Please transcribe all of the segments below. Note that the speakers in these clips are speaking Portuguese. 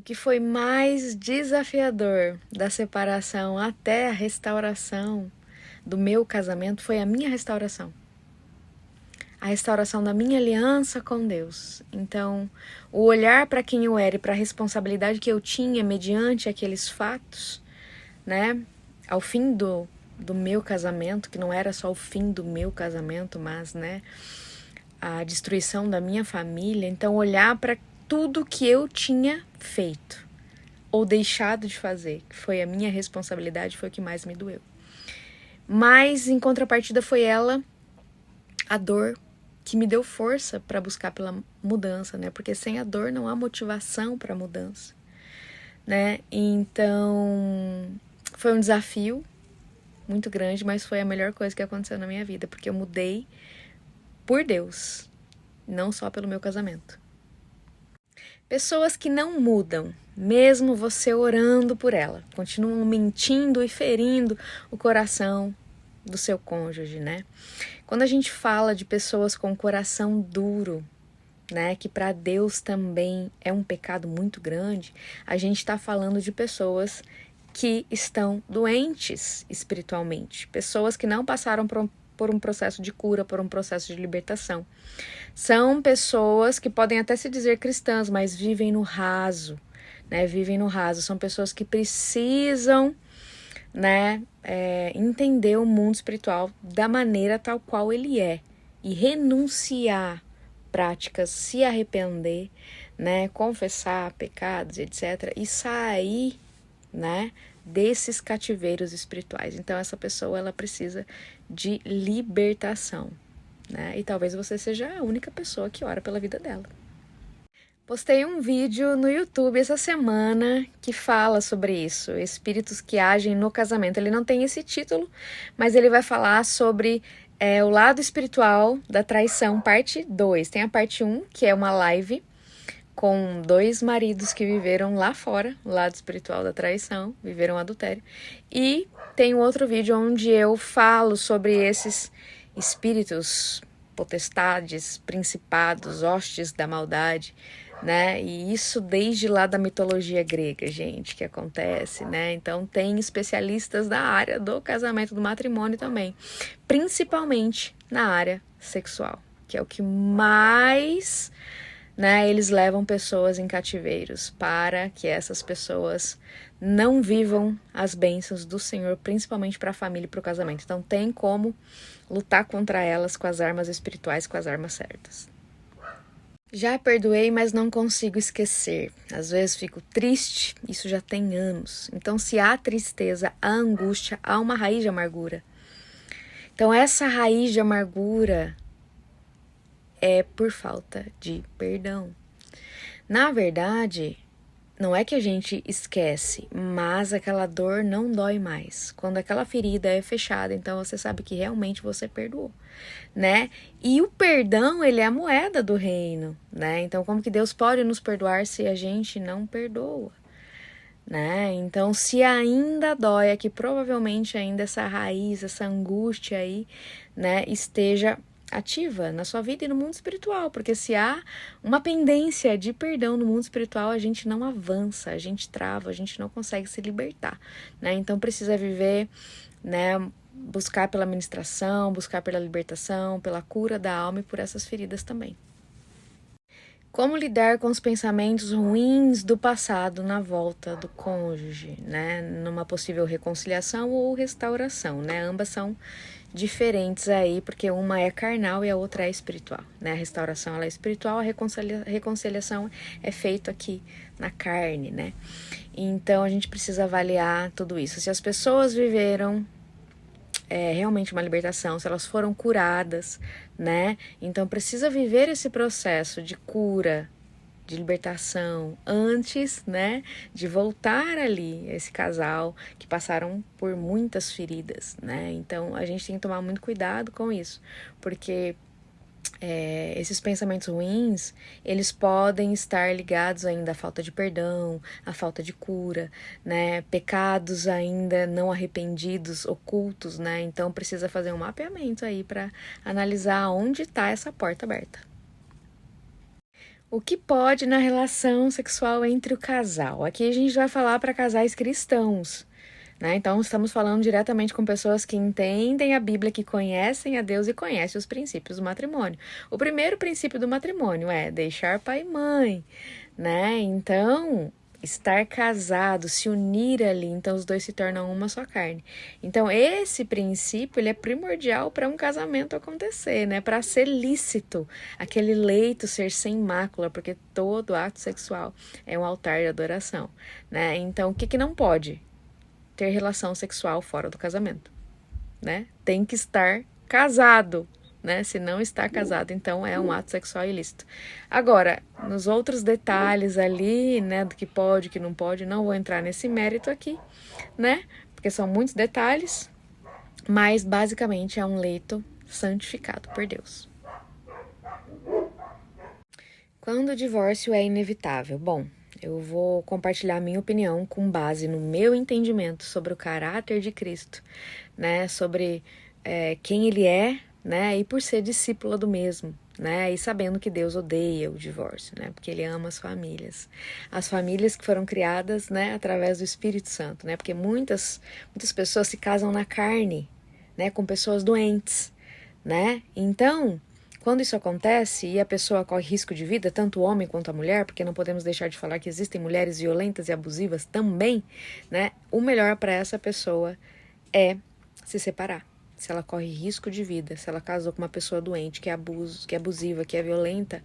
O que foi mais desafiador da separação até a restauração do meu casamento foi a minha restauração. A restauração da minha aliança com Deus. Então, o olhar para quem eu era e para a responsabilidade que eu tinha mediante aqueles fatos, né? Ao fim do meu casamento, que não era só o fim do meu casamento, mas, né, a destruição da minha família. Então, olhar para tudo que eu tinha feito ou deixado de fazer, que foi a minha responsabilidade, foi o que mais me doeu. Mas, em contrapartida, foi ela, a dor, que me deu força para buscar pela mudança, né? Porque sem a dor não há motivação para a mudança, né? Então, foi um desafio muito grande, mas foi a melhor coisa que aconteceu na minha vida, porque eu mudei por Deus, não só pelo meu casamento. Pessoas que não mudam, mesmo você orando por ela, continuam mentindo e ferindo o coração do seu cônjuge, né? Quando a gente fala de pessoas com coração duro, né, que para Deus também é um pecado muito grande, a gente está falando de pessoas que estão doentes espiritualmente, pessoas que não passaram por um processo de cura, por um processo de libertação. São pessoas que podem até se dizer cristãs, mas vivem no raso, né? Vivem no raso. São pessoas que precisam, né, entender o mundo espiritual da maneira tal qual ele é e renunciar práticas, se arrepender, né, confessar pecados, etc. e sair, né, desses cativeiros espirituais. Então essa pessoa ela precisa de libertação, né? E talvez você seja a única pessoa que ora pela vida dela. Postei um vídeo no YouTube essa semana que fala sobre isso, espíritos que agem no casamento. Ele não tem esse título, mas ele vai falar sobre o lado espiritual da traição, parte 2. Tem a parte 1, que é uma live com 2 maridos que viveram lá fora, o lado espiritual da traição, viveram adultério. E tem um outro vídeo onde eu falo sobre esses espíritos, potestades, principados, hostes da maldade, né? E isso desde lá da mitologia grega, gente, que acontece, né? Então tem especialistas da área do casamento, do matrimônio também, principalmente na área sexual, que é o que mais, né, eles levam pessoas em cativeiros para que essas pessoas não vivam as bênçãos do Senhor, principalmente para a família e para o casamento. Então tem como lutar contra elas com as armas espirituais, com as armas certas. Já perdoei, mas não consigo esquecer. Às vezes fico triste, isso já tem anos. Então, se há tristeza, há angústia, há uma raiz de amargura. Então, essa raiz de amargura é por falta de perdão. Na verdade, não é que a gente esquece, mas aquela dor não dói mais. Quando aquela ferida é fechada, então você sabe que realmente você perdoou, né? E o perdão, ele é a moeda do reino, né? Então, como que Deus pode nos perdoar se a gente não perdoa, né? Então, se ainda dói, é que provavelmente ainda essa raiz, essa angústia aí, né, esteja ativa na sua vida e no mundo espiritual, porque se há uma pendência de perdão no mundo espiritual, a gente não avança, a gente trava, a gente não consegue se libertar, né? Então precisa viver, né, buscar pela ministração, buscar pela libertação, pela cura da alma e por essas feridas também. Como lidar com os pensamentos ruins do passado na volta do cônjuge, né? Numa possível reconciliação ou restauração, né? Ambas são diferentes aí, porque uma é carnal e a outra é espiritual, né? A restauração ela é espiritual, a reconciliação é feita aqui na carne, né? Então a gente precisa avaliar tudo isso. Se as pessoas viveram realmente uma libertação, se elas foram curadas, né? Então precisa viver esse processo de cura, de libertação, antes, né, de voltar ali, esse casal que passaram por muitas feridas, né? Então a gente tem que tomar muito cuidado com isso, porque esses pensamentos ruins, eles podem estar ligados ainda à falta de perdão, à falta de cura, né? Pecados ainda não arrependidos, ocultos, né? Então precisa fazer um mapeamento aí para analisar onde está essa porta aberta. O que pode na relação sexual entre o casal? Aqui a gente vai falar para casais cristãos, né? Então estamos falando diretamente com pessoas que entendem a Bíblia, que conhecem a Deus e conhecem os princípios do matrimônio. O primeiro princípio do matrimônio é deixar pai e mãe, né? Então, estar casado, se unir ali, então os dois se tornam uma só carne. Então, esse princípio, ele é primordial para um casamento acontecer, né? Para ser lícito, aquele leito ser sem mácula, porque todo ato sexual é um altar de adoração, né? Então, o que não pode? Ter relação sexual fora do casamento, né? Tem que estar casado, né? Se não está casado, então é um ato sexual ilícito. Agora, nos outros detalhes ali, né, do que pode, que não pode, não vou entrar nesse mérito aqui, né? Porque são muitos detalhes, mas basicamente é um leito santificado por Deus. Quando o divórcio é inevitável? Bom, eu vou compartilhar a minha opinião com base no meu entendimento sobre o caráter de Cristo, né? Sobre quem ele é, né? E por ser discípula do mesmo, né? E sabendo que Deus odeia o divórcio, né? Porque ele ama as famílias que foram criadas, né? Através do Espírito Santo, né? Porque muitas pessoas se casam na carne, né? Com pessoas doentes, né? Então, quando isso acontece e a pessoa corre risco de vida, tanto o homem quanto a mulher, porque não podemos deixar de falar que existem mulheres violentas e abusivas também, né? O melhor para essa pessoa é se separar. Se ela corre risco de vida, se ela casou com uma pessoa doente, que é abusiva, que é violenta,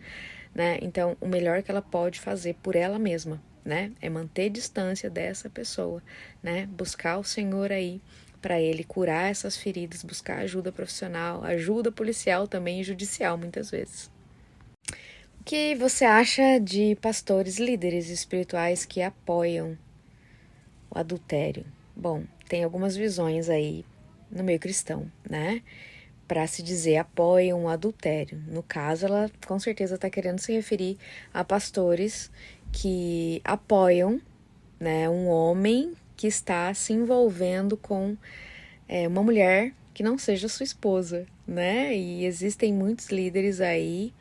né? Então, o melhor que ela pode fazer por ela mesma, né? É manter distância dessa pessoa, né? Buscar o Senhor aí para ele curar essas feridas, buscar ajuda profissional, ajuda policial também e judicial muitas vezes. O que você acha de pastores, líderes espirituais que apoiam o adultério? Bom, tem algumas visões aí no meio cristão, né? Para se dizer apoiam o adultério. No caso, ela com certeza está querendo se referir a pastores que apoiam, né, um homem que está se envolvendo com uma mulher que não seja sua esposa, né? E existem muitos líderes aí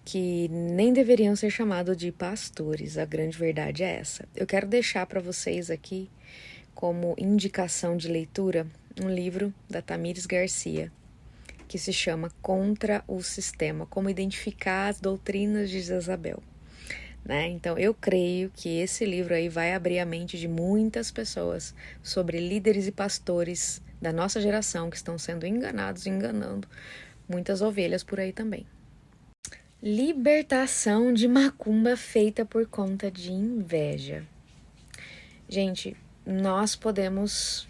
que nem deveriam ser chamados de pastores. A grande verdade é essa. Eu quero deixar para vocês aqui, como indicação de leitura, um livro da Tamires Garcia, que se chama Contra o Sistema, como identificar as doutrinas de Jezabel. Né? Então, eu creio que esse livro aí vai abrir a mente de muitas pessoas sobre líderes e pastores da nossa geração que estão sendo enganados e enganando muitas ovelhas por aí também. Libertação de macumba feita por conta de inveja. Gente, nós podemos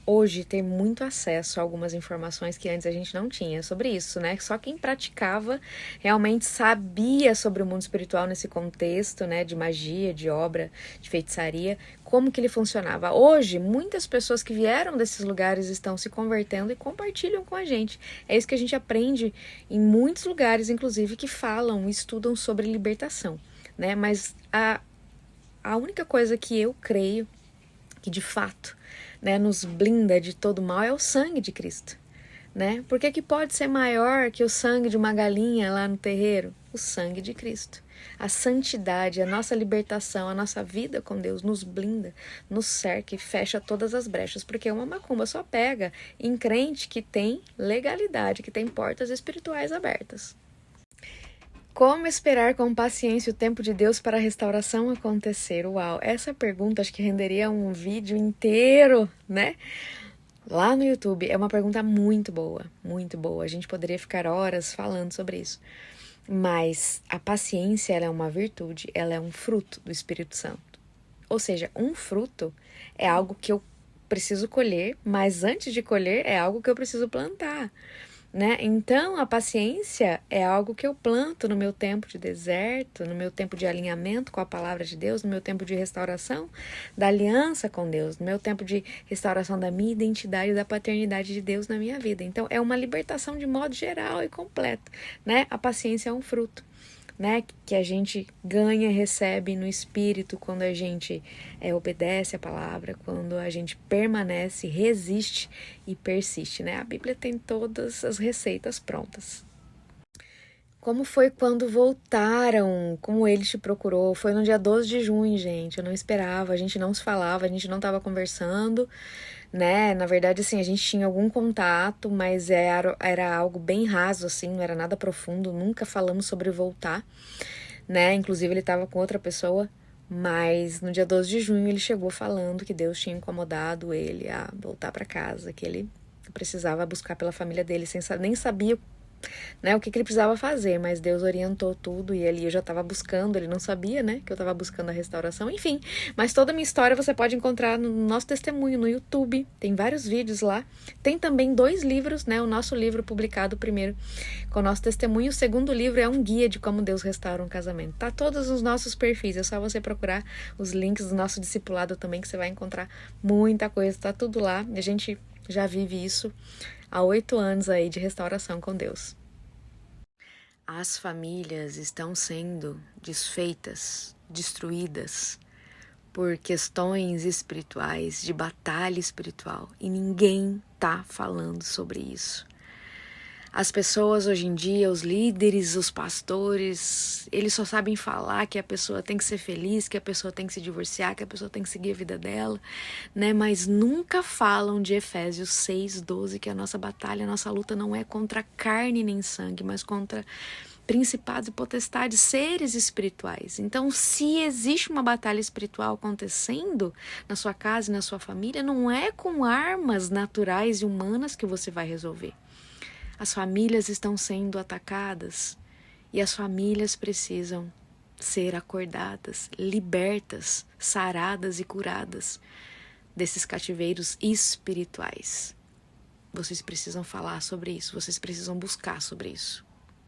hoje ter muito acesso a algumas informações que antes a gente não tinha sobre isso, né? Só quem praticava realmente sabia sobre o mundo espiritual nesse contexto, né? De magia, de obra, de feitiçaria, como que ele funcionava. Hoje, muitas pessoas que vieram desses lugares estão se convertendo e compartilham com a gente. É isso que a gente aprende em muitos lugares, inclusive, que falam, estudam sobre libertação, né? Mas a única coisa que eu creio que de fato, né, nos blinda de todo mal é o sangue de Cristo, né? Por que pode ser maior que o sangue de uma galinha lá no terreiro? O sangue de Cristo. A santidade, a nossa libertação, a nossa vida com Deus nos blinda, nos cerca e fecha todas as brechas, porque uma macumba só pega em crente que tem legalidade, que tem portas espirituais abertas. Como esperar com paciência o tempo de Deus para a restauração acontecer? Uau, essa pergunta acho que renderia um vídeo inteiro, né? Lá no YouTube. É uma pergunta muito boa, muito boa. A gente poderia ficar horas falando sobre isso. Mas a paciência, ela é uma virtude, ela é um fruto do Espírito Santo. Ou seja, um fruto é algo que eu preciso colher, mas antes de colher é algo que eu preciso plantar. Né? Então, a paciência é algo que eu planto no meu tempo de deserto, no meu tempo de alinhamento com a palavra de Deus, no meu tempo de restauração da aliança com Deus, no meu tempo de restauração da minha identidade e da paternidade de Deus na minha vida. Então, é uma libertação de modo geral e completo, né? A paciência é um fruto, né, que a gente ganha, recebe no Espírito quando a gente obedece a palavra, quando a gente permanece, resiste e persiste, né? A Bíblia tem todas as receitas prontas. Como foi quando voltaram? Como ele te procurou? Foi no dia 12 de junho, gente. Eu não esperava, a gente não se falava, a gente não tava conversando, né? Na verdade, assim, a gente tinha algum contato, mas era algo bem raso, assim, não era nada profundo. Nunca falamos sobre voltar, né? Inclusive, ele tava com outra pessoa. Mas no dia 12 de junho ele chegou falando que Deus tinha incomodado ele a voltar para casa, que ele precisava buscar pela família dele, nem sabia, né, o que ele precisava fazer, mas Deus orientou tudo e eu já estava buscando, ele não sabia, né, que eu estava buscando a restauração, enfim. Mas toda a minha história você pode encontrar no nosso testemunho no YouTube, tem vários vídeos lá. Tem também 2 livros, né, o nosso livro publicado primeiro com o nosso testemunho, o segundo livro é um guia de como Deus restaura um casamento. Tá todos os nossos perfis, é só você procurar os links do nosso discipulado também que você vai encontrar muita coisa, tá tudo lá. E a gente já vive isso há 8 anos aí de restauração com Deus. As famílias estão sendo desfeitas, destruídas por questões espirituais, de batalha espiritual, e ninguém tá falando sobre isso. As pessoas hoje em dia, os líderes, os pastores, eles só sabem falar que a pessoa tem que ser feliz, que a pessoa tem que se divorciar, que a pessoa tem que seguir a vida dela, né? Mas nunca falam de Efésios 6:12, que a nossa batalha, a nossa luta não é contra carne nem sangue, mas contra principados e potestades, seres espirituais. Então, se existe uma batalha espiritual acontecendo na sua casa e na sua família, não é com armas naturais e humanas que você vai resolver. As famílias estão sendo atacadas e as famílias precisam ser acordadas, libertas, saradas e curadas desses cativeiros espirituais. Vocês precisam falar sobre isso, vocês precisam buscar sobre isso.